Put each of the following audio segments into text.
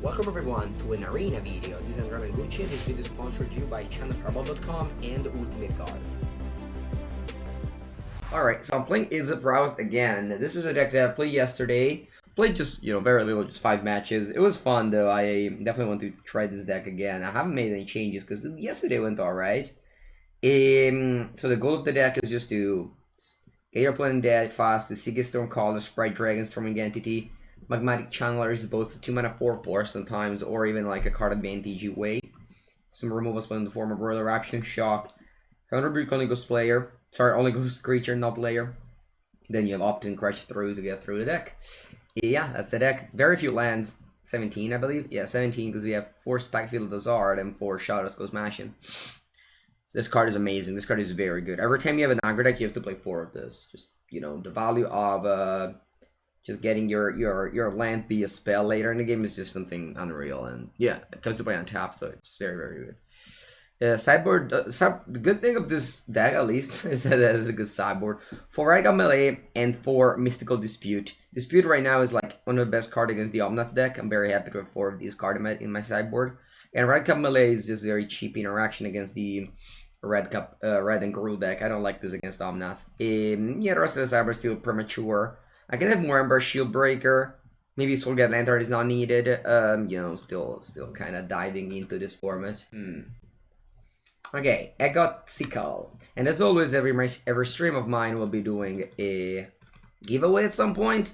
Welcome everyone to an arena video. This is Andrea Mengucci. This video is sponsored to you by channelfireball.com and Ultimate God. Alright, so I'm playing Izzet Browse again. This was a deck that I played yesterday. Played just, very little, just 5 matches. It was fun though. I definitely want to try this deck again. I haven't made any changes because yesterday went alright. So the goal of the deck is just to get your opponent dead fast, the Seagate Stormcaller, Sprite Dragon, Storming Entity. Magmatic Channeler is both 2-mana 4/4 sometimes, or even like a card advantage way. Some removals in the form of Royal Eruption, Shock, Counterbrick only Ghost player. Sorry, only Ghost creature, not player. Then you have Opt-in Crush Through to get through the deck. Yeah, that's the deck. Very few lands. 17, I believe. Yeah, 17 because we have 4 Spikefield Hazard and 4 Shadows Go Smashing. So this card is amazing. This card is very good. Every time you have an aggro deck, you have to play 4 of this. Just, the value of just getting your land be a spell later in the game is just something unreal, and yeah, it comes to play on tap, so it's very, very good. Sideboard, the good thing of this deck at least is that it has a good sideboard. 4 Rag Melee and 4 Mystical Dispute. Dispute right now is like one of the best cards against the Omnath deck. I'm very happy to have 4 of these cards in my sideboard. And Red Cup Melee is just very cheap interaction against the Red and Gruul deck. I don't like this against Omnath. Yeah, the rest of the sideboard is still premature. I can have more Ember Shield Breaker. Maybe Soulgate Lantern is not needed. Still kind of diving into this format. Okay, I got Sickle. And as always, every stream of mine will be doing a giveaway at some point.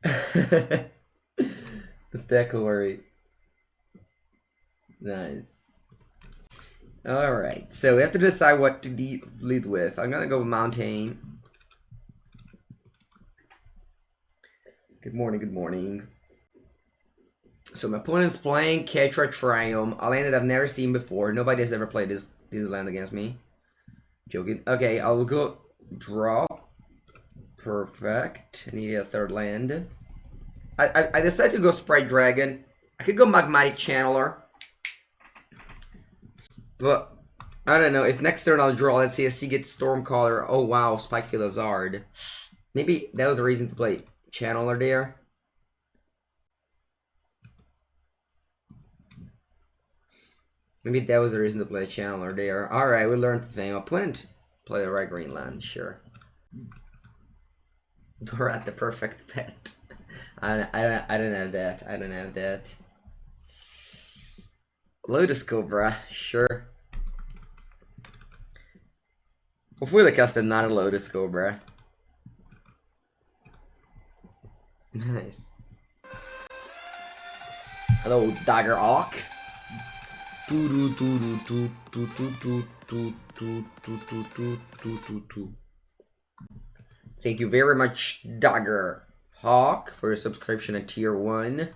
It's decory. Nice. Alright, so we have to decide what to lead with. I'm gonna go with Mountain. Good morning, good morning. So my opponent's playing Ketra Triumph, a land that I've never seen before. Nobody has ever played this land against me. Joking. Okay, I'll go draw. Perfect. I need a 3rd land. I decided to go Sprite Dragon. I could go Magmatic Channeler. But, I don't know, if next turn I'll draw, let's say a Seagate Stormcaller. Oh wow, Spikefield Hazard. Maybe that was a reason to play Channeler there. Maybe that was the reason to play Channeler there. Alright, we learned the thing. Opponent play the right green land, sure. Dorat the perfect pet. I don't have that. I don't have that. Lotus Cobra, sure. Hopefully the custom not a Lotus Cobra. Nice. Hello, Dagger Hawk. Thank you very much, Dagger Hawk, for your subscription at tier 1.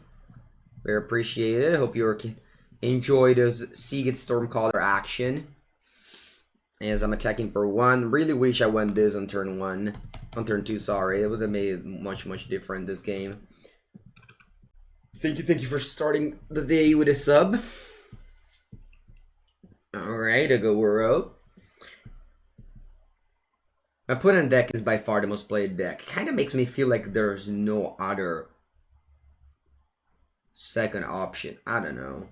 Very appreciated. Hope you enjoy this Seagate Stormcaller action. As I'm attacking for 1. Really wish I won this on turn 1. On turn 2, sorry. It would have made it much different this game. Thank you for starting the day with a sub. Alright, I go Wuro. My opponent deck is by far the most played deck. Kinda makes me feel like there's no other second option. I don't know.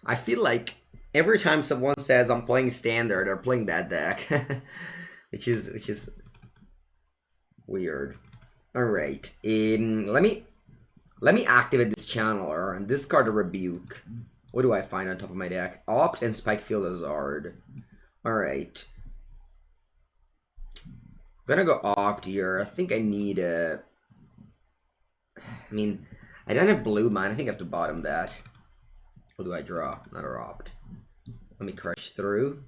I feel like every time someone says I'm playing standard, they're playing that deck. which is weird. Alright. Let me activate this channeler and discard a Rebuke. What do I find on top of my deck? Opt and Spikefield Hazard. Alright. I'm gonna go Opt here. I think I need a... I don't have blue mana. I think I have to bottom that. What do I draw? Another Opt. Let me Crush Through.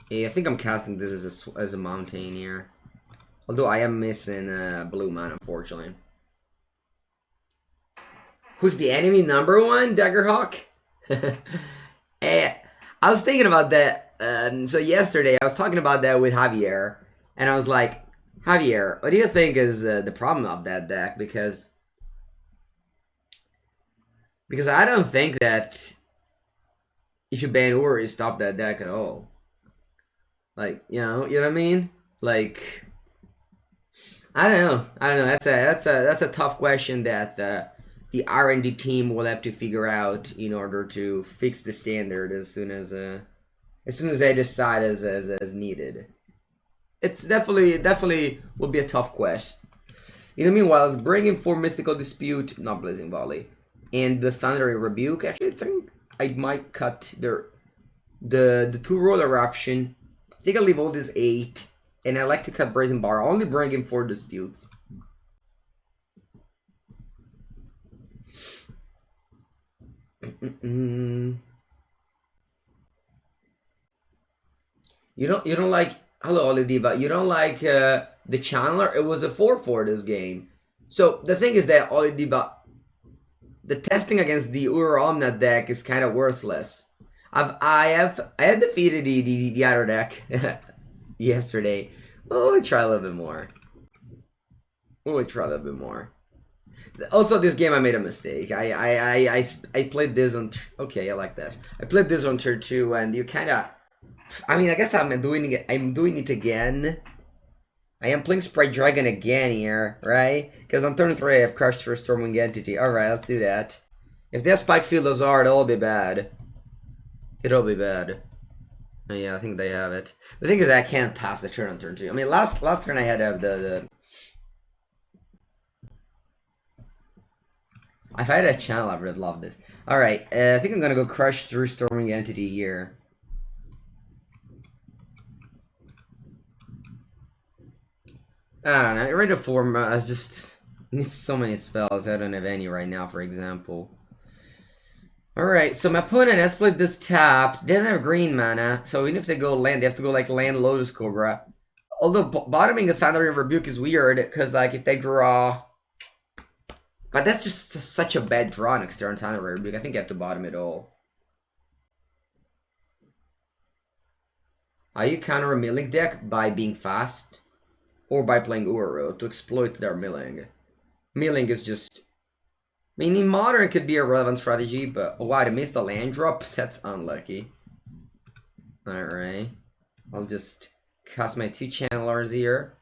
Yeah, I think I'm casting this as a Mountain here. Although I am missing blue mana, unfortunately. Who's the enemy #1? Daggerhawk? I was thinking about that. So yesterday, I was talking about that with Javier. And I was like, Javier, what do you think is the problem of that deck? Because I don't think that if you ban Uri, stop that deck at all. Like, you know what I mean? Like, I don't know. I don't know. That's a tough question that the R&D team will have to figure out in order to fix the standard as soon as they decide as needed. It's definitely will be a tough quest. In the meanwhile, let's bring in for Mystical Dispute, not Blazing Volley, and the Thundery Rebuke. Actually, I think I might cut the two roller option. I think I'll leave all this 8, and I like to cut Brazen Bar. I'll only bring in 4 disputes. You don't like, hello Olidiva, you don't like the Channeler? It was a 4-4 this game. So the thing is that Olidiva, the testing against the Omnath deck is kind of worthless. I had defeated the other deck yesterday. Oh, we'll try a little bit more. Also, this game I made a mistake. I played this on. Okay, I like that. I played this on turn 2, and you kind of. I mean, I guess I'm doing it. I'm doing it again. I am playing Sprite Dragon again here, right? Because on turn 3 I have Crushed for Stormwing Entity. Alright, let's do that. If they have Spike Field Azard, it'll be bad. It'll be bad. Yeah, I think they have it. The thing is that I can't pass the turn on turn 2. I mean, last turn I had to have the... If I had a channel, I would have loved this. Alright, I think I'm gonna go Crush through Storming Entity here. I don't know, Rate of Form, I just need so many spells. I don't have any right now, for example. Alright, so my opponent has played this tap. They don't have green mana, so even if they go land, they have to go like land Lotus Cobra. Although bottoming a Thundering Rebuke is weird, because like if they draw... But that's just such a bad draw next turn, Thundering Rebuke. I think I have to bottom it all. Are you counter a milling deck by being fast? Or by playing Uro to exploit their milling? Milling is just... I mean, in Modern it could be a relevant strategy, but... Oh, wow, I missed the land drop? That's unlucky. Alright. I'll just cast my 2 channelers here.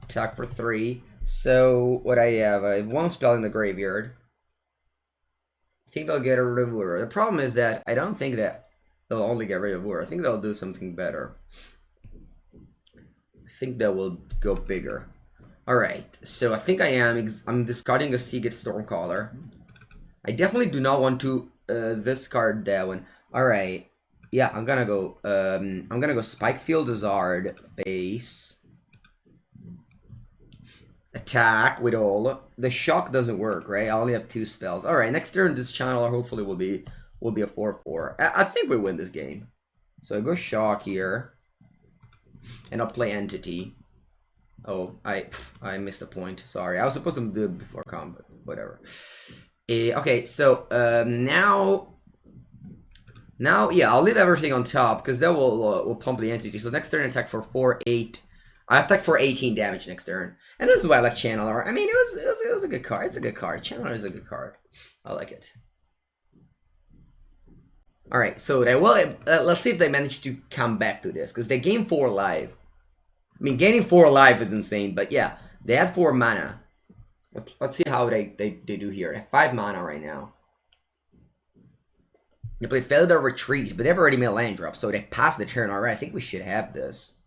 Attack for 3. So, what I have? I have 1 spell in the graveyard. I think they'll get rid of Uro. The problem is that I don't think that they'll only get rid of Uro. I think they'll do something better. I think that will go bigger. Alright, so I think I'm discarding a Seagate Stormcaller. I definitely do not want to discard that one. Alright. Yeah, I'm gonna go Spikefield Azard face. Attack with all. The shock doesn't work, right? I only have 2 spells. Alright, next turn this channeler hopefully will be a 4-4. I think we win this game. So I go shock here. And I'll play Entity. Oh, I missed a point. Sorry, I was supposed to do it before combat. Whatever. Okay, so now, yeah, I'll leave everything on top because that will pump the Entity. So next turn, attack for 4, 8. I attack for 18 damage next turn, and this is why I like Channeler. I mean, it was a good card. It's a good card. Channeler is a good card. I like it. All right, so let's see if they manage to come back to this because they gain 4 life. I mean, gaining 4 life is insane, but yeah, they have 4 mana. Let's see how they do here. They have 5 mana right now. They play Failed or Retreat, but they've already made a land drop, so they pass the turn. Alright, I think we should have this.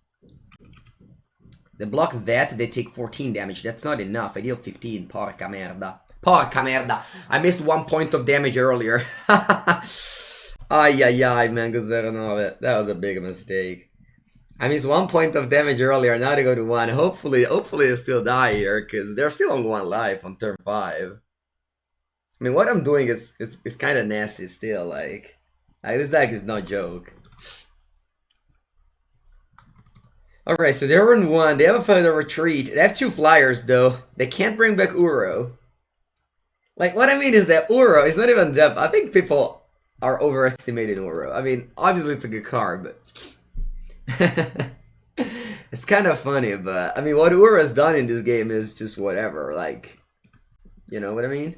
They block that, they take 14 damage. That's not enough. I deal 15. Porca merda. Porca merda. I missed 1 point of damage earlier. Ay, ay, ay, Mango 09. That was a big mistake. I missed 1 point of damage earlier, now they go to 1. Hopefully they still die here, because they're still on 1 life on turn 5. I mean, what I'm doing is kind of nasty still, like this deck is no joke. Alright, so they're in 1, they have a further retreat. They have 2 flyers, though. They can't bring back Uro. Like, what I mean is that Uro is not even depth. I think people are overestimating Uro. I mean, obviously it's a good card, but... It's kind of funny, but I mean, what Uro has done in this game is just whatever, like, you know what I mean?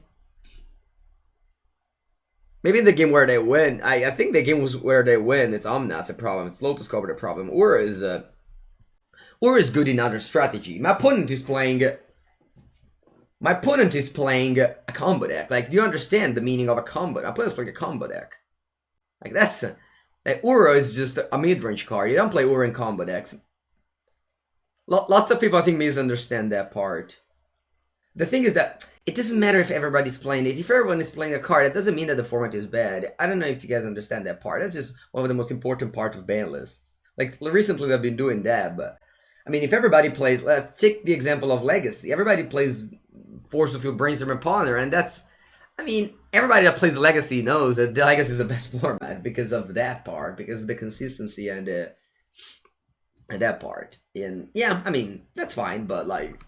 Maybe in the game where they win, I think the game was where they win, it's Omnath the problem, it's Lotus Cobra the problem. Uro Uro is good in other strategy. My opponent is playing a combo deck. Like, do you understand the meaning of a combo? My opponent's playing a combo deck. Like, that's... Like, Uro is just a mid-range card. You don't play Uro in combo decks. Lots of people, I think, misunderstand that part. The thing is that it doesn't matter if everybody's playing it. If everyone is playing a card, it doesn't mean that the format is bad. I don't know if you guys understand that part. That's just one of the most important parts of ban lists. Like, recently I've been doing that, but... I mean, if everybody plays... Let's take the example of Legacy. Everybody plays Force of Will, Brainstorm, and Ponder, and that's... I mean, everybody that plays Legacy knows that the Legacy is the best format because of that part, because of the consistency and that part. And yeah, I mean, that's fine, but like,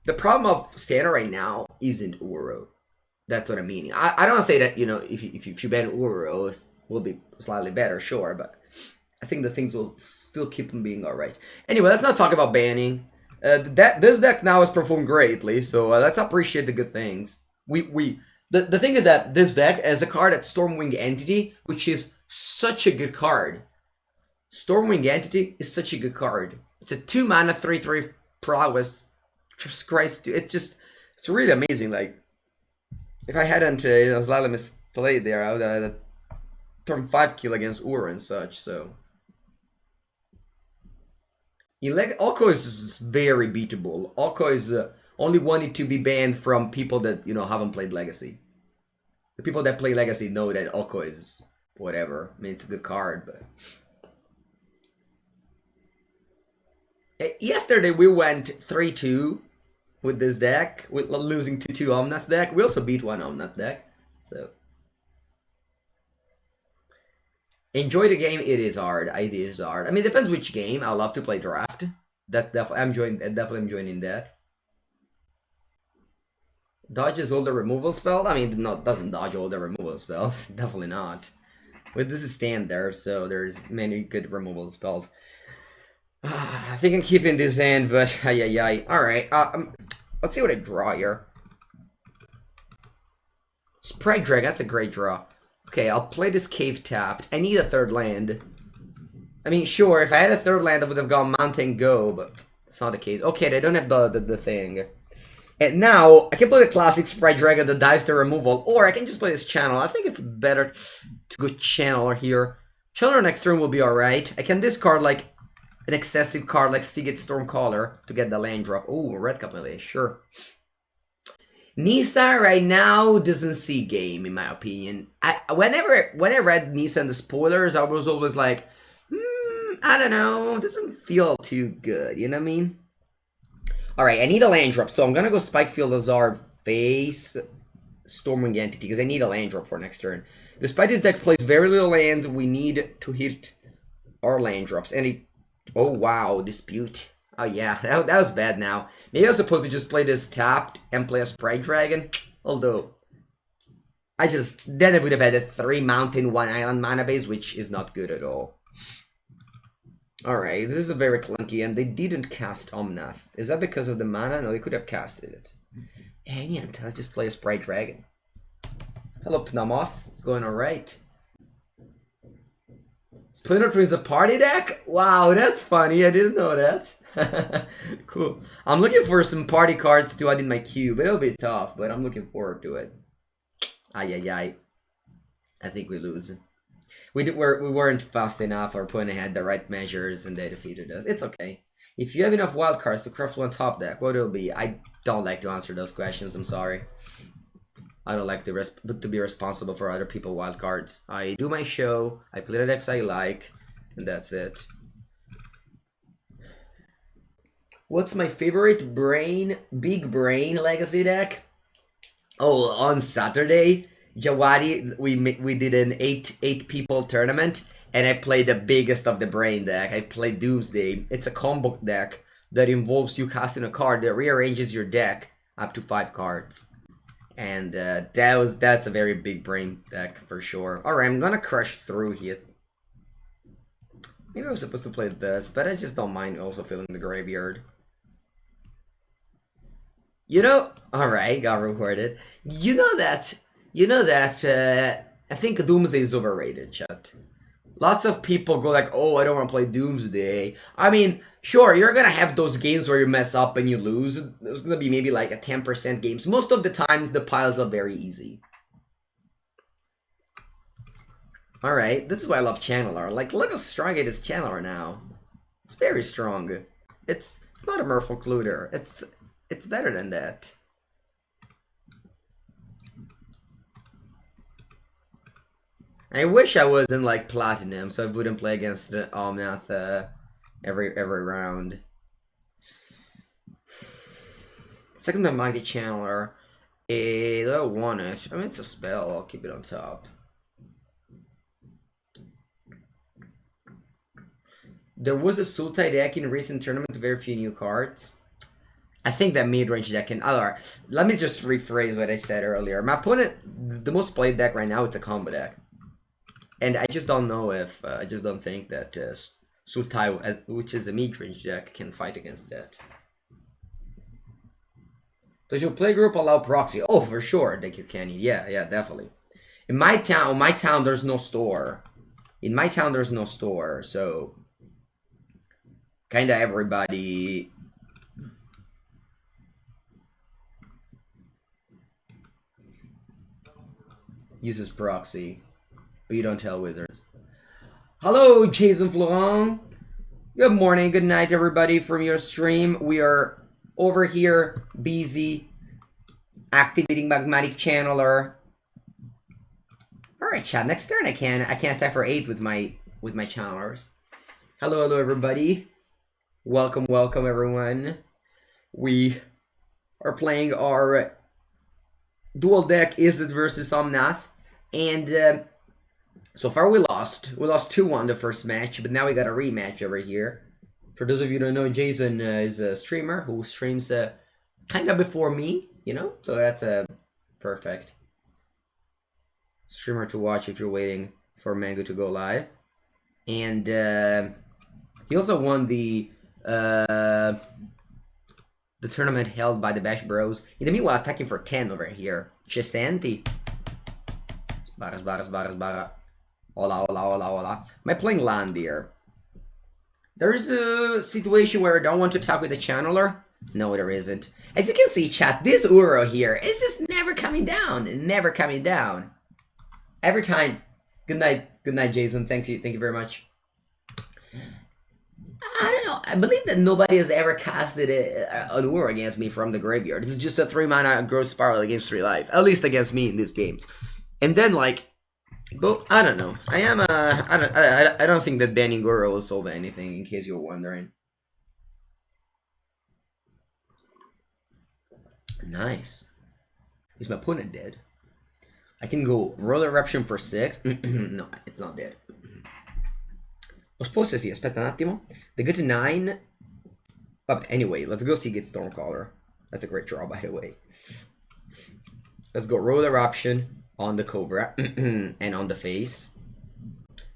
the problem of Standard right now isn't Uro. That's what I mean. I don't want to say that, you know, if you ban Uro, it will be slightly better, sure, but I think the things will still keep on being alright. Anyway, let's not talk about banning. This deck now has performed greatly, so let's appreciate the good things. The thing is that this deck has a card at Stormwing Entity, which is such a good card. Stormwing Entity is such a good card. It's a 2-mana 3/3 prowess. Jesus Christ, it's really amazing. Like, if I hadn't slightly misplayed there, I would have had a turn 5 kill against Uro and such. So, Oko is very beatable. Oko is only wanted to be banned from people that haven't played Legacy. The people that play Legacy know that Oko is whatever. I mean, it's a good card, but... Yesterday we went 3-2 with this deck, with losing to 2 Omnath deck. We also beat 1 Omnath deck, so... Enjoy the game. It is hard. It is hard. I mean, it depends which game. I love to play Draft. That's definitely... I'm joining that. Dodges all the removal spells? I mean, doesn't dodge all the removal spells. Definitely not. But this is Standard, so there's many good removal spells. I think I'm keeping this hand, but alright, let's see what I draw here. Sprite Dragon, that's a great draw. Okay, I'll play this Cave tapped. I need a 3rd land. I mean, sure, if I had a 3rd land, I would have gone Mountain Go, but it's not the case. Okay, they don't have the thing. And now, I can play the classic Sprite Dragon that dies to removal, or I can just play this Channel. I think it's better to go Channeler here. Channeler next turn will be alright. I can discard, like, an excessive card like Seagate Stormcaller to get the land drop. Oh, red Capella, sure. Nisa right now doesn't see game, in my opinion. When I read Nisa and the spoilers, I was always like, I don't know, it doesn't feel too good, you know what I mean? Alright, I need a land drop, so I'm gonna go Spikefield Lazard face Stormwing Entity, because I need a land drop for next turn. Despite this deck plays very little lands, we need to hit our land drops. And oh wow, Dispute. Oh yeah, that was bad now. Maybe I was supposed to just play this tapped and play a Sprite Dragon. Although, then I would have had a 3 mountain, 1 island mana base, which is not good at all. Alright, this is a very clunky, and they didn't cast Omnath. Is that because of the mana? No, they could have casted it. And yeah, let's just play a Sprite Dragon. Hello, Pnamoth. It's going alright. Splinter Twins a party deck? Wow, that's funny. I didn't know that. Cool. I'm looking for some party cards to add in my queue, but it'll be tough, but I'm looking forward to it. I think we lose. We weren't fast enough. Our opponent had the right measures and they defeated us. It's okay. If you have enough wild cards to craft one top deck, what it'll be? I don't like to answer those questions. I'm sorry. I don't like to be responsible for other people's wild cards. I do my show. I play the decks I like, and that's it. What's my favorite big brain legacy deck? Oh, on Saturday, Jawadi, we did an eight people tournament, and I played the biggest of the brain deck. I played Doomsday. It's a combo deck that involves you casting a card that rearranges your deck up to 5 cards. And that's a very big brain deck for sure. Alright, I'm gonna crush through here. Maybe I was supposed to play this, but I just don't mind also filling the graveyard. Alright, got rewarded. I think Doomsday is overrated, chat. Lots of people go like, oh, I don't want to play Doomsday. I mean, Sure, you're gonna have those games where you mess up and you lose. There's gonna be maybe like a 10% games. Most of the times, the piles are very easy. Alright, this is why I love Channeler. Like, look how strong it is, Channeler now. It's very strong. It's not a Merfolk-Looter. It's better than that. I wish I was in, like, Platinum, so I wouldn't play against the Omnath every round. Second Mighty Channeler. I don't want it. I mean, it's a spell. I'll keep it on top. There was a Sultai deck in recent tournament with very few new cards. I think that mid-range deck can... Alright, let me just rephrase what I said earlier. My opponent, the most played deck right now, it's a combo deck. And I just don't know if... I just don't think that Sultai, which is a mid-range deck, can fight against that. Does your playgroup allow proxy? Oh, for sure, that you can. Yeah, definitely. In my town, there's no store. In my town, there's no store, so... Kinda everybody... uses proxy, but you don't tell wizards. Hello, Jason Florent. Good morning, good night, everybody from your stream. We are over here, busy, activating Magmatic Channeler. Alright, chat, next turn I can attack for 8 with my channelers. Hello, everybody. Welcome, everyone. We are playing our dual deck Izzet versus Omnath, and so far we lost. We lost 2-1 the first match, but now we got a rematch over here. For those of you who don't know, Jason is a streamer who streams kind of before me, you know, so that's a perfect streamer to watch if you're waiting for Mango to go live. And he also won the tournament held by the Bash Bros. In the meanwhile, attacking for 10 over here. Cesenti. Sbarra. Hola. Am I playing land here? There's a situation where I don't want to attack with the Channeler. No, there isn't. As you can see, chat, this Uro here is just never coming down. Never coming down. Every time. Good night, Jason. Thank you very much. I don't know. I believe that nobody has ever casted an Uro against me from the graveyard. This is just a 3-mana growth spiral against 3 life. At least against me in these games. And then, like, but I don't know. I don't think that banning Uro will solve anything, in case you're wondering. Nice. Is my opponent dead? I can go Roll Eruption for 6. No, it's not dead. Lo sposta sì, aspetta un attimo. They get to 9. But anyway, let's go see get Stormcaller. That's a great draw, by the way. Let's go Roll Eruption on the Cobra and on the face.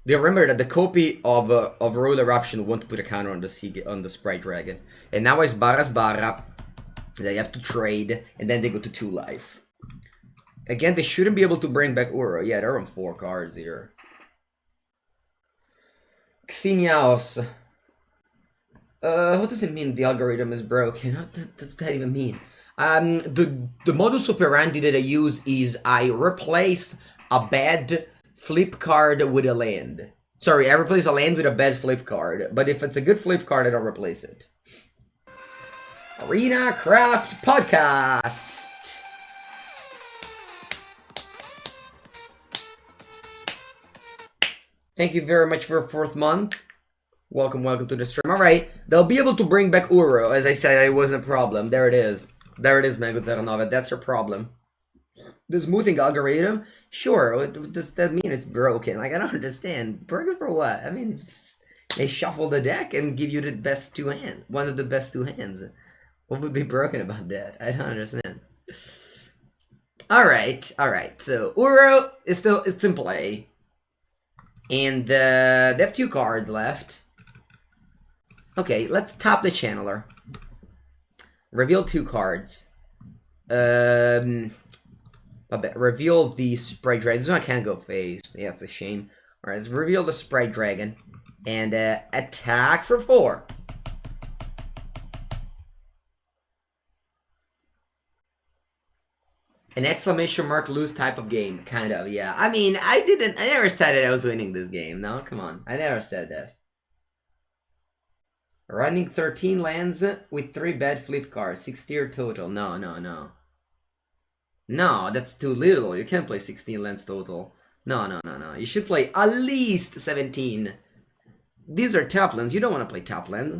Do you remember that the copy of Roll Eruption won't put a counter on the Sprite Dragon? And now it's Barra. They have to trade, and then they go to 2 life. Again, they shouldn't be able to bring back Uro. Yeah, they're on 4 cards here. Xeniaos. What does it mean the algorithm is broken? What does that even mean? The modus operandi that I use is I replace a bad flip card with a land. Sorry, I replace a land with a bad flip card. But if it's a good flip card, I don't replace it. Arena Craft Podcast. Thank you very much for 4th month. Welcome to the stream. Alright, they'll be able to bring back Uro. As I said, it wasn't a problem. There it is. There it is, Mengucci. That's your problem. The smoothing algorithm? Sure, what does that mean it's broken? Like, I don't understand. Broken for what? I mean, it's just, they shuffle the deck and give you the best 2 hands. One of the best 2 hands. What would be broken about that? I don't understand. Alright. So, Uro is it's in play. And they have 2 cards left. Okay, let's top the Channeler. Reveal 2 cards. Reveal the Sprite Dragon. This one I can't go face. Yeah, it's a shame. Alright, let's reveal the Sprite Dragon. And attack for 4. An exclamation mark lose type of game, kind of, yeah. I mean, I never said that I was winning this game. No, come on. I never said that. Running 13 lands with 3 bad flip cards. 6 tier total. No, no, no. No, that's too little. You can't play 16 lands total. No, no, no, no. You should play at least 17. These are top lands. You don't want to play top lands.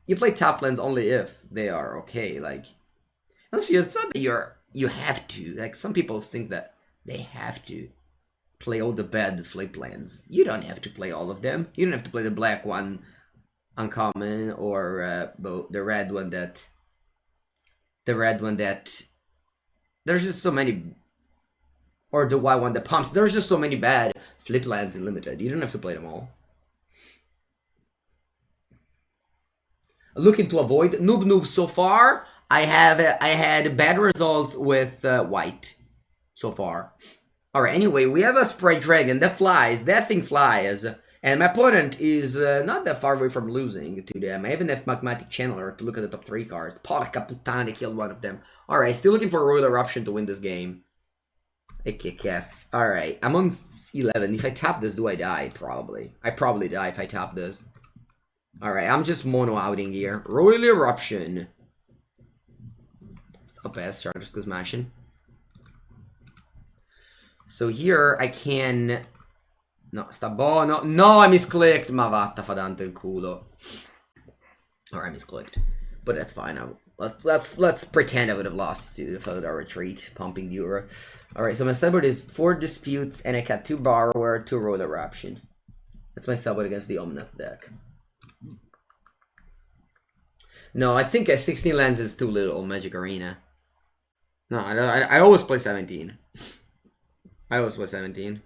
You play top lands only if they are okay. Like, honestly, it's not that you have to. Like, some people think that they have to play all the bad flip lands. You don't have to play all of them. You don't have to play the black one uncommon or the red one that there's just so many, or the white one that pumps. There's just so many bad flip lands in limited. You don't have to play them all. Looking to avoid noob so far. I had bad results with white so far. All right. Anyway, we have a Spray Dragon that flies. That thing flies. And my opponent is not that far away from losing to them. I even have Magmatic Channeler to look at the top 3 cards. Porca puttana, they killed one of them. Alright, still looking for Royal Eruption to win this game. I kick ass. Alright, I'm on 11. If I tap this, do I die? Probably. I probably die if I tap this. Alright, I'm just mono outing here. Royal Eruption. Stop S, sure, just go smashing. So here I can... No, sta buono. No, I misclicked. Ma vatta fa dante il culo. Alright, I misclicked. But that's fine. Let's pretend I would have lost to the Photo Retreat, pumping the Euro. Alright, so my sideboard is 4 Disputes, and I got 2 Borrower, 2 Royal Eruption. That's my sideboard against the Omnath deck. No, I think 16 lands is too little, Magic Arena. No, I always play 17. I always play 17.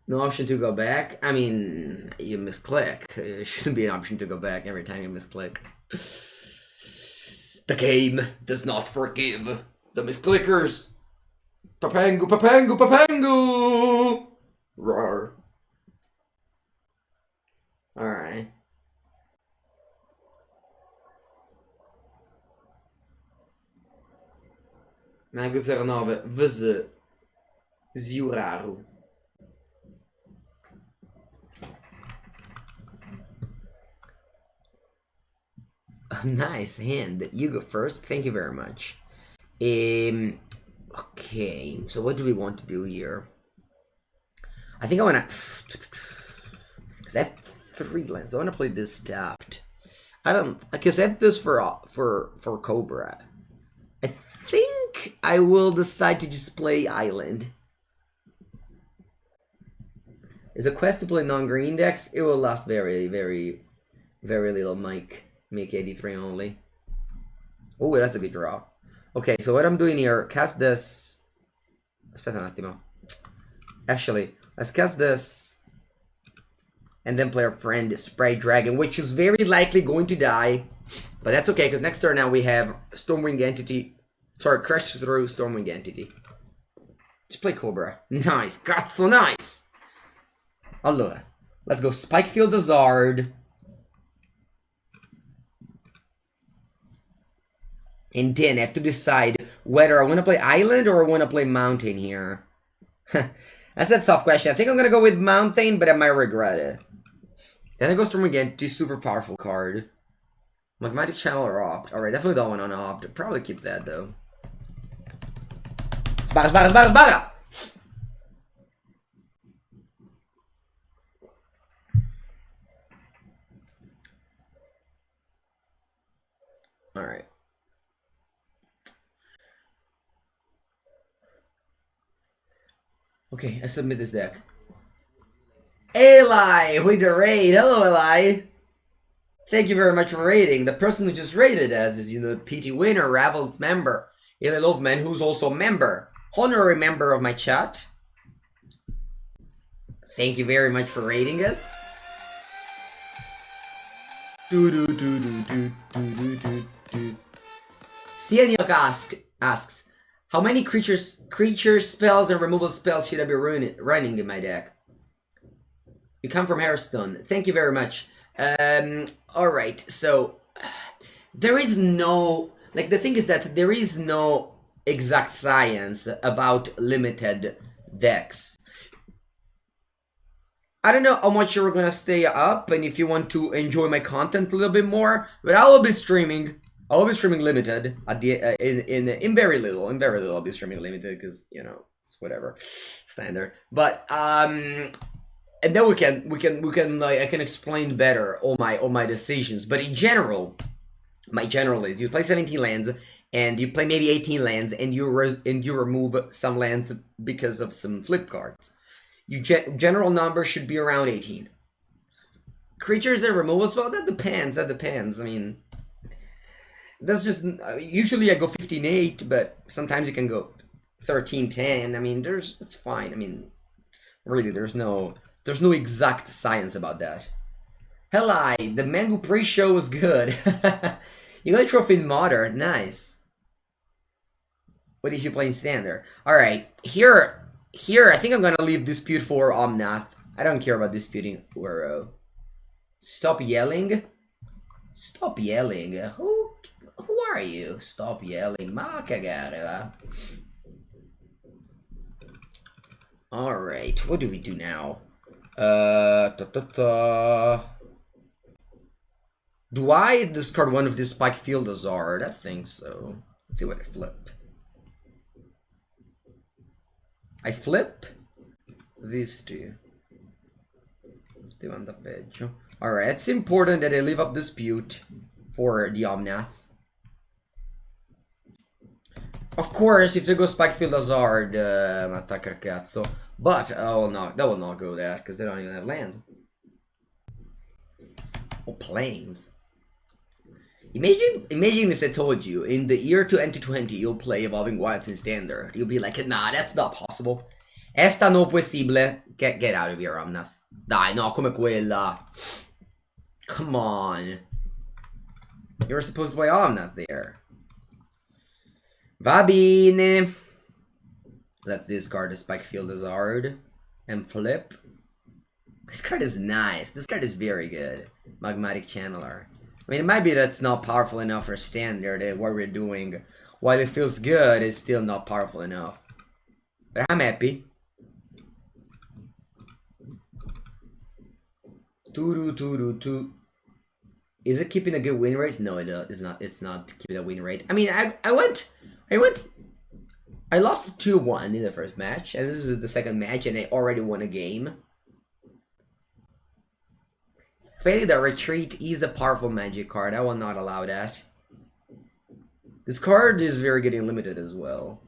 No option to go back? I mean, you misclick. There shouldn't be an option to go back every time you misclick. The game does not forgive the misclickers. Papangu, papangu, papangu! Roar. Alright. Mago 09, vz. Ziuraru. Nice hand. You go first. Thank you very much. Okay, so what do we want to do here? I think I want to... Because I have 3 lands. I want to play this tapped. I don't... Because I have this for Cobra. I think I will decide to just play Island. Is a quest to play non-green decks? It will last very, very, very little, Mike. Make 83 only. Oh, that's a good draw. Okay, so what I'm doing here, cast this... Aspetta un attimo. Actually, let's cast this. And then play our friend Spray Dragon, which is very likely going to die. But that's okay, because next turn now we have Stormwing Entity. Sorry, Crash Through Stormwing Entity. Just play Cobra. Nice, cazzo, nice! Allora, let's go Spikefield Hazard. And then I have to decide whether I want to play Island or I want to play Mountain here. That's a tough question. I think I'm going to go with Mountain, but I might regret it. Then I go Storm again, do super powerful card. Magmatic Channel or Opt. Alright, definitely don't want on Opt. Probably keep that though. Spara, spara, spara, spara! Alright. Okay, I submit this deck. Eli with the raid. Hello, Eli. Thank you very much for raiding. The person who just raided us is, PT Winner, Ravel's member. Eli Loveman, who's also a member. Honorary member of my chat. Thank you very much for raiding us. Cianiok asks, how many creature spells and removal spells should I be running in my deck? You come from Hearthstone. Thank you very much. Alright, so... there is no... Like, the thing is that there is no exact science about limited decks. I don't know how much you're gonna stay up and if you want to enjoy my content a little bit more, but I will be streaming. I will be streaming limited at the in very little. I'll be streaming limited because you know it's whatever standard. But and then we can like I can explain better all my decisions. But in general, my general is you play 17 lands and you play maybe 18 lands and you remove some lands because of some flip cards. General number should be around 18. Creatures and removals, well, that depends. I mean, that's just usually I go 15-8, but sometimes you can go 13-10. I mean, it's fine. I mean, really, there's no exact science about that. Hello, the Mango pre-show was good. You got a trophy in modern, nice. What if you play in standard? All right, here, I think I'm gonna leave dispute for Omnath. I don't care about disputing Uro. Stop yelling. Stop yelling. Who are you? Stop yelling. Ma cagare. All right, what do we do now? Do I discard one of these Spike Field Azard? I think so. Let's see what I flipped. I flip these two. Alright, it's important that I leave up dispute for the Omnath. Of course, if they go Spike Field Azard, attacca cazzo. But that will not go there because they don't even have land. Or planes. Imagine if they told you in the year 2020 you'll play Evolving Wilds in Standard. You'll be like, nah, that's not possible. Esta no possible. Get out of here, Omnath. Dai, no, come quella. Come on. You were supposed to play Omnath there. Va bene. Let's discard the Spike Field Azard and flip. This card is nice. This card is very good. Magmatic Channeler. I mean, it might be that's not powerful enough for standard. What we're doing, while it feels good, is still not powerful enough. But I'm happy. Is it keeping a good win rate? No, it's not. It's not keeping a win rate. I mean, I lost 2-1 in the first match, and this is the second match, and I already won a game. Failing the Retreat is a powerful magic card. I will not allow that. This card is very good in limited as well.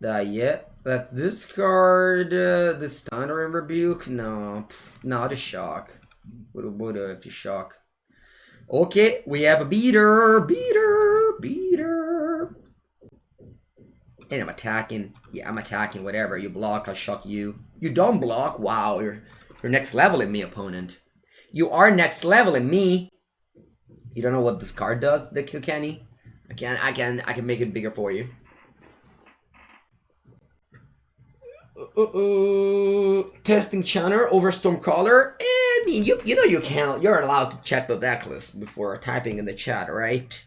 Yeah, that's this card. The Stun or Rebuke? No, not a shock. What if you shock? Okay, we have a beater. And I'm attacking. Yeah, I'm attacking. Whatever. You block, I'll shock you. You don't block. Wow, you're next level in me, opponent. You are next level in me. You don't know what this card does, the Kilkenny? I can make it bigger for you. Testing Chunner over Stormcaller. I mean, you know you're allowed to check the deck list before typing in the chat, right?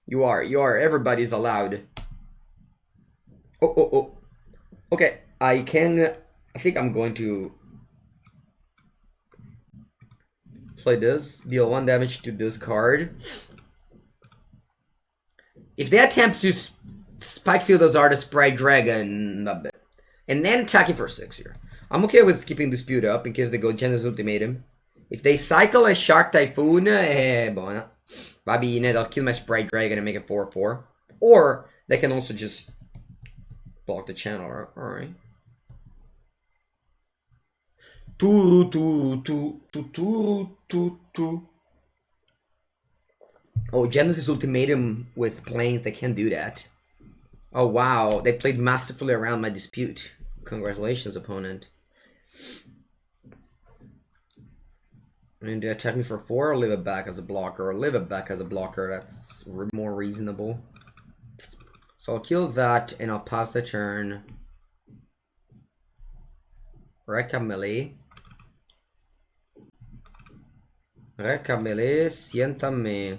You are. Everybody's allowed. Okay, I think I'm going to play this, deal 1 damage to this card. If they attempt to Spike Field Azard a Sprite Dragon, and then attacking for 6 here, I'm okay with keeping Dispute up in case they go Genesis Ultimatum. If they cycle a Shark Typhoon, buona. Va bene, they'll kill my Sprite Dragon and make it 4/4. Or they can also just block the channel, alright. Oh, Genesis Ultimatum with planes, they can't do that. Oh wow, they played masterfully around my dispute. Congratulations, opponent. And they attack me for 4 or leave it back as a blocker? Or leave it back as a blocker, that's more reasonable. So I'll kill that and I'll pass the turn. Rekka melee. Recamele, siéntame.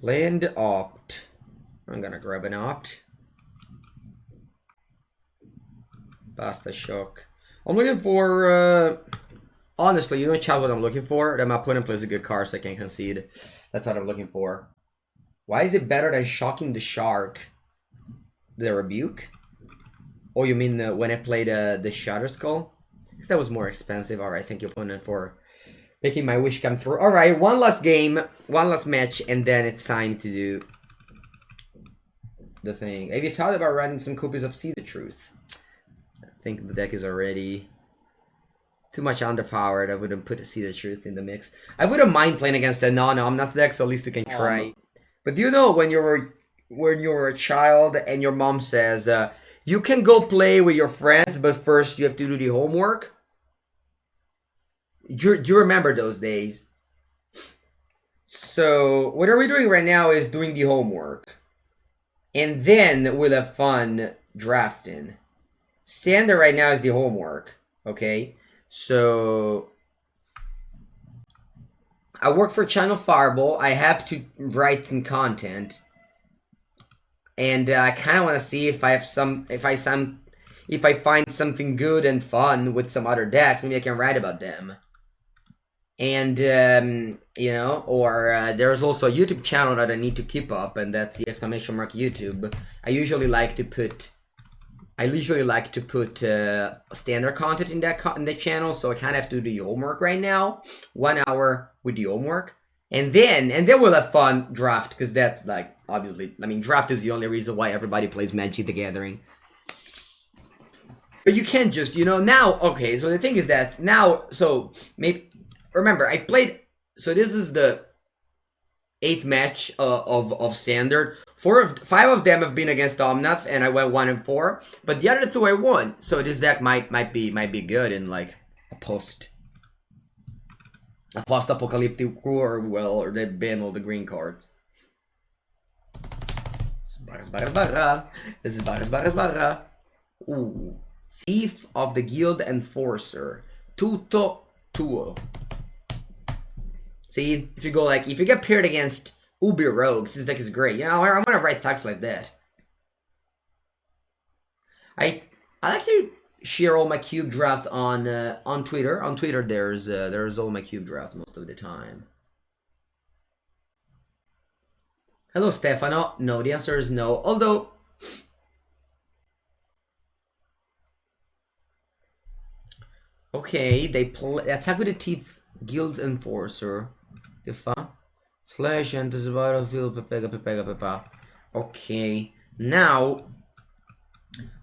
Land opt. I'm gonna grab an opt. Basta shock. I'm looking for, honestly, you know chat what I'm looking for? That my opponent plays a good card so I can concede. That's what I'm looking for. Why is it better than shocking the shark? The rebuke? Oh, you mean when I played the Shatter Skull? Because that was more expensive. Alright, thank you opponent for making my wish come through. Alright, one last game, one last match, and then it's time to do the thing. Have you thought about running some copies of See the Truth? I think the deck is already too much underpowered. I wouldn't put See the Truth in the mix. I wouldn't mind playing against a non-Omnath deck, so at least we can try. But do you know when you're a child and your mom says, you can go play with your friends, but first you have to do the homework? Do you remember those days? So what are we doing right now is doing the homework. And then we'll have fun drafting. Standard right now is the homework. Okay? So I work for Channel Fireball. I have to write some content. And I kind of want to see if I have if I find something good and fun with some other decks, maybe I can write about them. And you know, or there's also a YouTube channel that I need to keep up, and that's the exclamation mark YouTube. I usually like to put standard content in that channel, so I kind of have to do the homework right now. 1 hour with the homework. And then we'll have fun draft, because that's like, obviously, I mean, draft is the only reason why everybody plays Magic the Gathering. But you can't just, you know, now, okay, so the thing is that now, so, maybe, remember, I've played, so this is the 8th match of Standard. 5 of them have been against Omnath, and I went 1-4, but the other 2 I won, so this deck might be good in, like, a post-apocalyptic war, well, or they ban all the green cards. This is Barra. Ooh. Thief of the Guild Enforcer. Tutto Tuo. See, if you go like, if you get paired against Ubi Rogues, this deck is great. You know, I want to write text like that. I like to share all my cube drafts on Twitter. On Twitter, there's all my cube drafts most of the time. Hello, Stefano. No, the answer is no. Although, okay, they attack with the Thief Guild's Enforcer. Flash enters the battlefield. Pepega. Okay, now.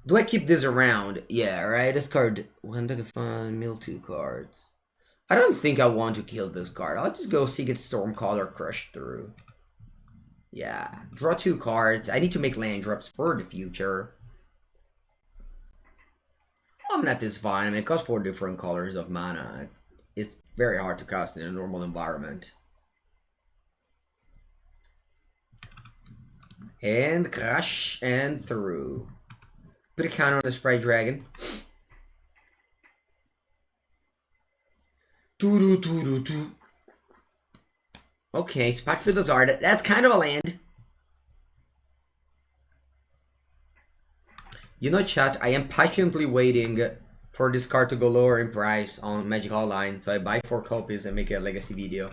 Do I keep this around? Yeah, right? This card, when I find mill 2 cards. I don't think I want to kill this card. I'll just go Seagate Stormcaller Crush through. Yeah, draw 2 cards. I need to make land drops for the future. Omnath is fine. I mean, it costs 4 different colors of mana. It's very hard to cast in a normal environment. And crash and through. Put a counter on the Sprite Dragon. Okay, Spikefield Azard. That's kind of a land. You know, chat, I am patiently waiting for this card to go lower in price on Magic Online. So I buy 4 copies and make a legacy video.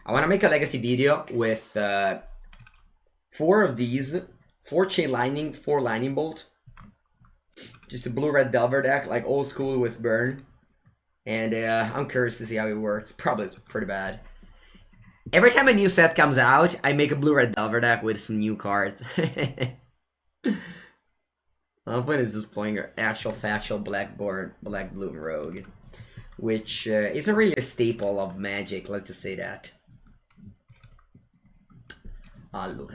I want to make a legacy video with 4 of these. 4 Chain Lightning, 4 Lightning Bolt. Just a blue-red Delver deck, like old school with burn. And I'm curious to see how it works. Probably it's pretty bad. Every time a new set comes out, I make a blue-red Delver deck with some new cards. My point is just playing an actual factual black-blue rogue. Which isn't really a staple of Magic, let's just say that.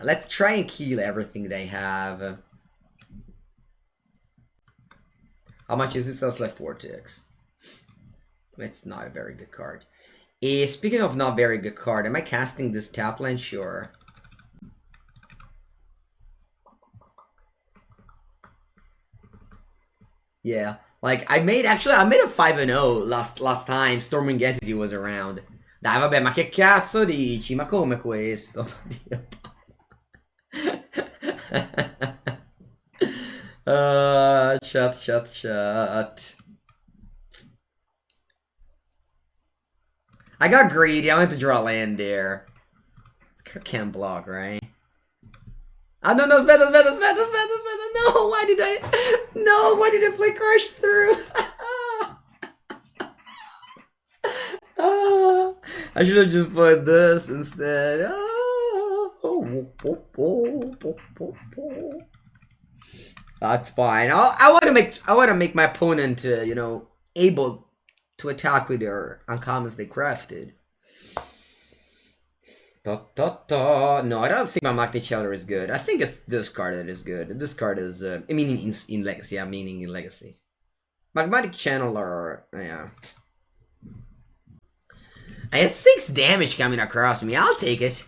Let's try and kill everything they have. How much is this? That's like 4 ticks. It's not a very good card. Speaking of not very good card, am I casting this tap land? Sure. Yeah. Like I made a 5-0 last time Storming Entity was around. Dai, vabbè, ma che cazzo dici? Ma come questo? Chat. I got greedy. I went to draw land there. Can't block, right? Ah, no, spend. No, why did I? No, why did I play Crush through? I should have just played this instead. That's fine. I want to make my opponent, you know, able to attack with their uncommons they crafted. No, I don't think my Magnet Shelter is good. I think it's this card that is good. This card is, I mean, in Legacy. I'm meaning in Legacy. Magmatic Channeler, yeah. I have 6 damage coming across me. I'll take it.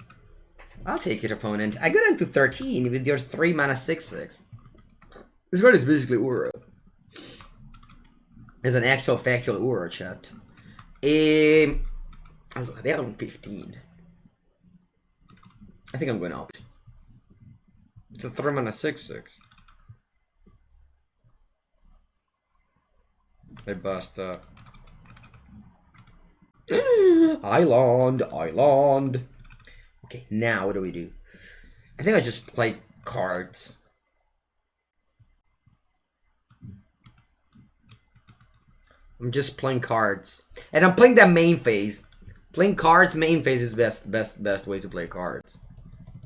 I'll take it, opponent. I go down to 13 with your 3 mana 6/6. This card is basically Uro. It's an actual factual Uro, chat. Oh, look, they are on 15. I think I'm going out. It's a 3 mana 6/6. They bust up. Island. Okay, now what do we do? I think I just play cards. I'm just playing cards. And I'm playing that main phase. Playing cards, main phase is best way to play cards.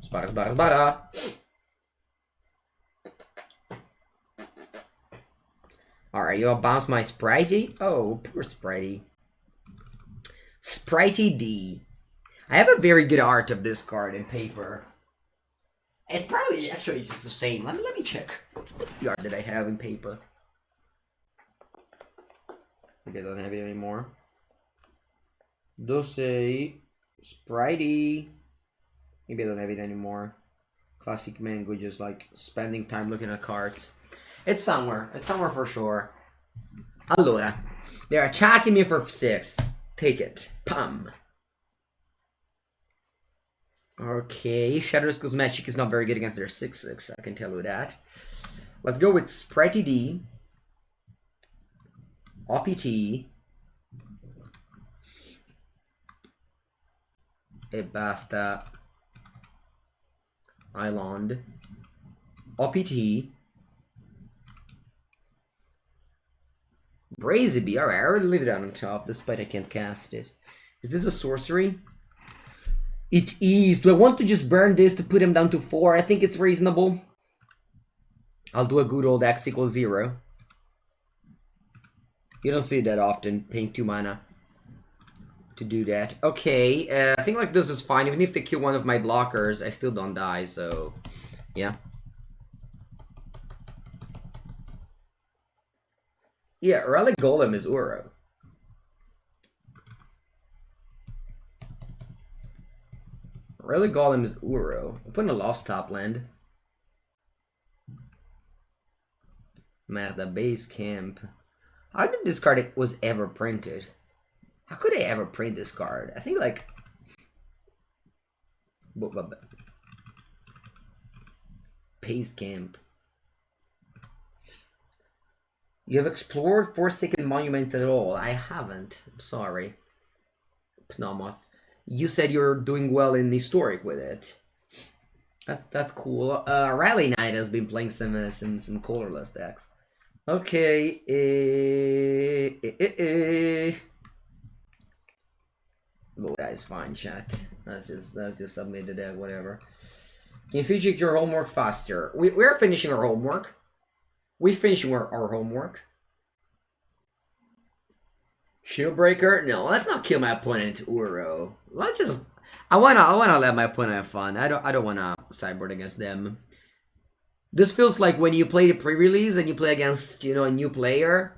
Spada. Alright, you'll bounce my Spritey? Oh, poor Spritey. Spritey D. I have a very good art of this card in paper. It's probably actually just the same. Let me check. What's the art that I have in paper? Maybe I don't have it anymore. Dosei. Spritey. Maybe I don't have it anymore. Classic Mango, just like spending time looking at cards. It's somewhere. It's somewhere for sure. Allora. They're attacking me for 6. Take it. Pum. Okay. Shadow's Cosmetic is not very good against their 6/6. I can tell you that. Let's go with Spritey D. OPT. E basta. Island. OPT. Brazy. Alright, I already leave it out on top, despite I can't cast it. Is this a sorcery? It is. Do I want to just burn this to put him down to 4? I think it's reasonable. I'll do a good old X = 0. You don't see that often, paying 2 mana to do that. Okay, I think like this is fine. Even if they kill one of my blockers, I still don't die, so yeah. Yeah, Relic Golem is Uro. Relic Golem is Uro. I'm putting a Lost Top land. Merda, base camp. How did this card was ever printed? How could I ever print this card? I think like... Paste camp. You have explored Forsaken Monument at all? I haven't. I'm sorry. Pneumoth. You said you're doing well in Historic with it. That's cool. Rally Knight has been playing some colorless decks. Okay. Oh, that is fine, chat. Let's just submit the deck, whatever. Can you finish your homework faster? We're finishing our homework. We're finishing our homework. Shieldbreaker? No, let's not kill my opponent, Uro. Let's just... I wanna let my opponent have fun. I don't wanna sideboard against them. This feels like when you play the pre-release and you play against, you know, a new player,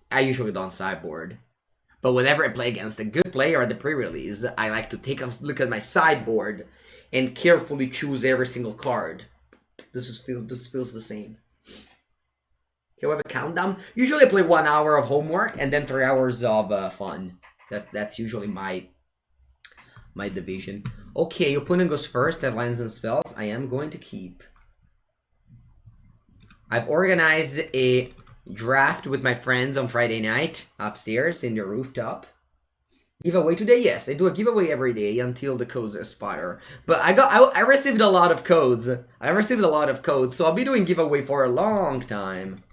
I usually don't sideboard. But whenever I play against a good player at the pre-release, I like to take a look at my sideboard and carefully choose every single card. This feels the same. Okay, we have a countdown. Usually I play 1 hour of homework and then 3 hours of fun. That's usually my my division. Okay, opponent goes first. That lands and spells. I am going to keep. I've organized a draft with my friends on Friday night upstairs in the rooftop. Giveaway today? Yes, I do a giveaway every day until the codes expire. But I received a lot of codes. So I'll be doing giveaway for a long time.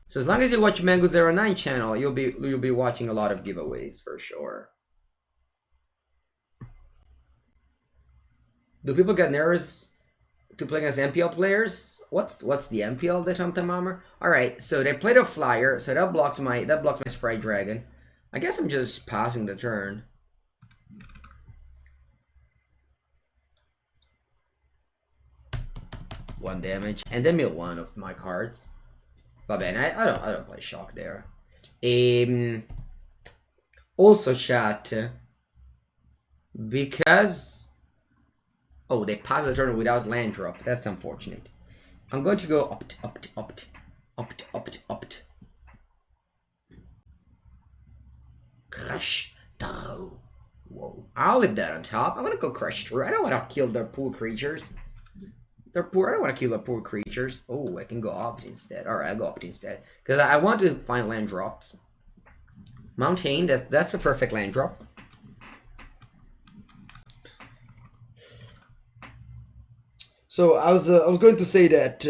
So as long as you watch Mengucci channel, you'll be watching a lot of giveaways for sure. Do people get nervous to play against MPL players? What's the MPL, the Tom Armor? Alright, so they played a flyer, so that blocks my Sprite Dragon. I guess I'm just passing the turn. One damage, and then mill one of my cards. But man, I don't play shock there. Also chat, because they pass the turn without land drop. That's unfortunate. I'm going to go opt. Crush though. Whoa. I'll leave that on top. I'm gonna go crush through. I don't wanna kill their poor creatures. They're poor. I don't wanna kill their poor creatures. Oh, I can go opt instead. Alright, I'll go opt instead. Because I want to find land drops. Mountain, that's the perfect land drop. So I was going to say that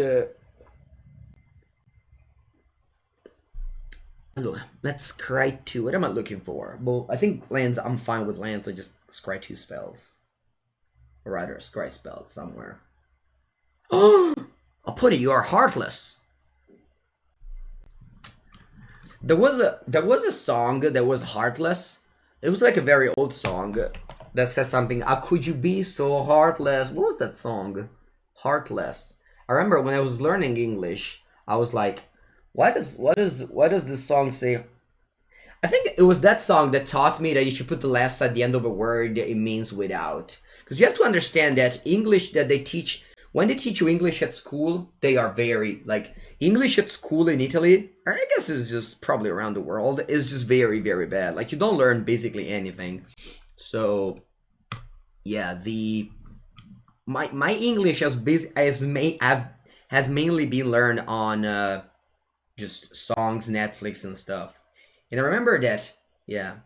look, let's scry 2. What am I looking for? Well, I think lands, I'm fine with lands, so just scry 2 spells. Or rather, scry spells somewhere. Oh, Putty, you are heartless. There was a song that was heartless. It was like a very old song that says something. How could you be so heartless? What was that song? Heartless. I remember when I was learning English, I was like, what does this song say? I think it was that song that taught me that you should put the less at the end of a word it means without. Because you have to understand that English that they teach, when they teach you English at school, they are very, like, English at school in Italy, or I guess it's just probably around the world, is just very, very bad. Like, you don't learn basically anything. So, yeah, my English has mainly been learned on just songs, Netflix, and stuff. And I remember that, yeah,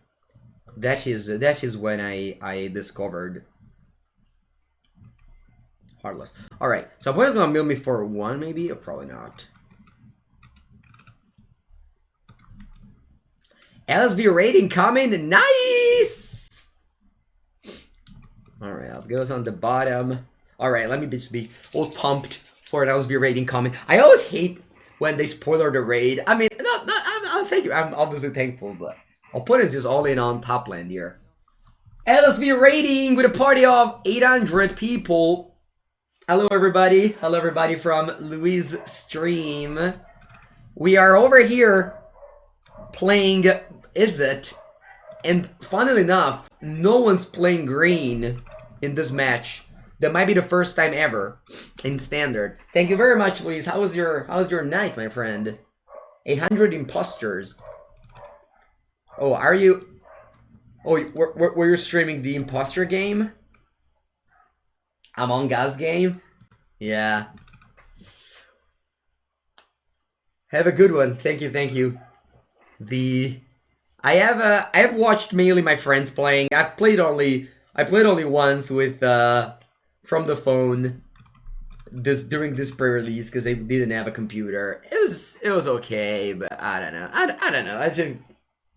that is when I discovered Heartless. All right, so I'm gonna mill me for 1, maybe, or probably not. LSV rating coming, nice. All right, let's go on the bottom. All right, let me just be all pumped for an LSV rating coming. I always hate when they spoiler the raid. I mean, thank you. I'm obviously thankful, but I'll put it just all in on top land here. LSV rating with a party of 800 people. Hello everybody. Hello everybody from Louis' stream. We are over here playing Izzet, and funnily enough, no one's playing green in this match. That might be the first time ever in standard. Thank you very much, Louise. How was your night, my friend? 800 imposters. Oh, are you? Oh, were you streaming the imposter game? Among Us game? Yeah. Have a good one. Thank you, thank you. I have watched mainly my friends playing. I played only once with from the phone during this pre-release because they didn't have a computer. It was okay, but I don't know. I don't know.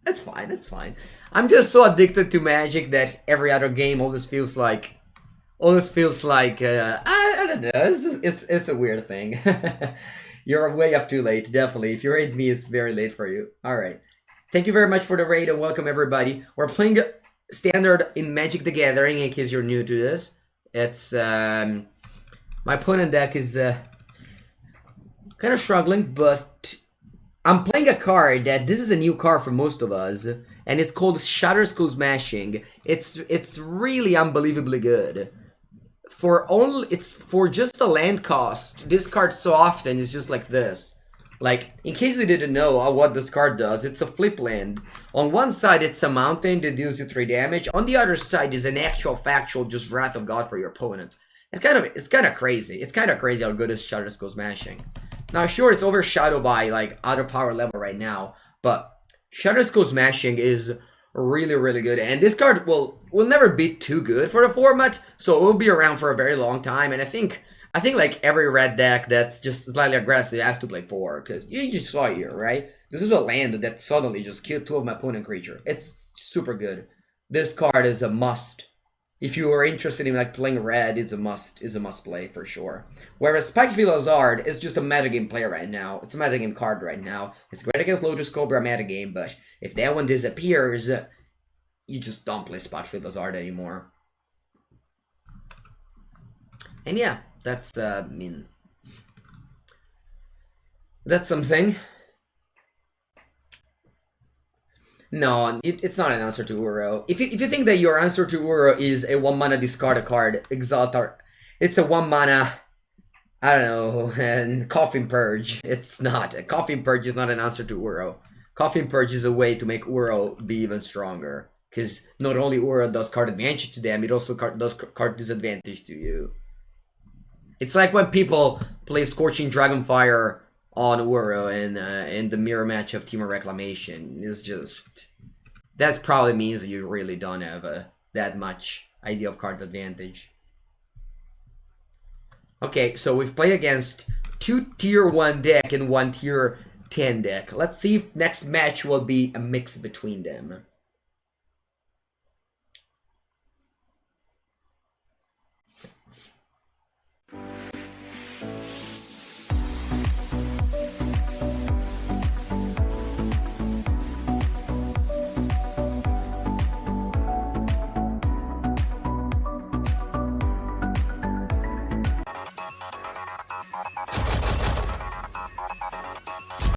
It's fine. It's fine. I'm just so addicted to Magic that every other game always feels like I don't know. It's a weird thing. You're way up too late, definitely. If you raid me, it's very late for you. All right. Thank you very much for the raid and welcome everybody. We're playing standard in Magic the Gathering in case you're new to this. It's my opponent deck is kind of struggling, but I'm playing a card that this is a new card for most of us, and it's called Shatter Skull Smashing. It's really unbelievably good. It's for just a land cost. This card so often is just like this. Like, in case you didn't know what this card does, it's a flip land. On one side, it's a mountain that deals you 3 damage. On the other side is an actual factual just Wrath of God for your opponent. It's kind of crazy. It's kind of crazy how good is Shadow Skull Smashing. Now, sure, it's overshadowed by, like, other power level right now, but Shadow Skull Smashing is really, really good. And this card will never be too good for the format, so it will be around for a very long time. And I think like every red deck that's just slightly aggressive has to play 4, because you just saw it here, right? This is a land that suddenly just killed 2 of my opponent creature. It's super good. This card is a must. If you are interested in like playing red, is a must play for sure. Whereas Spikefield Hazard is just a metagame player right now. It's a metagame card right now. It's great against Lotus Cobra metagame, but if that one disappears, you just don't play Spikefield Hazard anymore. And yeah, that's I mean, that's something. No, it's not an answer to Uro. If you think that your answer to Uro is a 1-mana discard a card, Exaltar, it's a 1-mana, I don't know, and Coffin Purge. It's not. A Coffin Purge is not an answer to Uro. Coffin Purge is a way to make Uro be even stronger. Because not only Uro does card advantage to them, it also does card disadvantage to you. It's like when people play Scorching Dragonfire on Uro in the mirror match of Team of Reclamation. It's just, that probably means you really don't have that much idea of card advantage. Okay, so we've played against 2 tier 1 deck and 1 tier 10 deck. Let's see if next match will be a mix between them.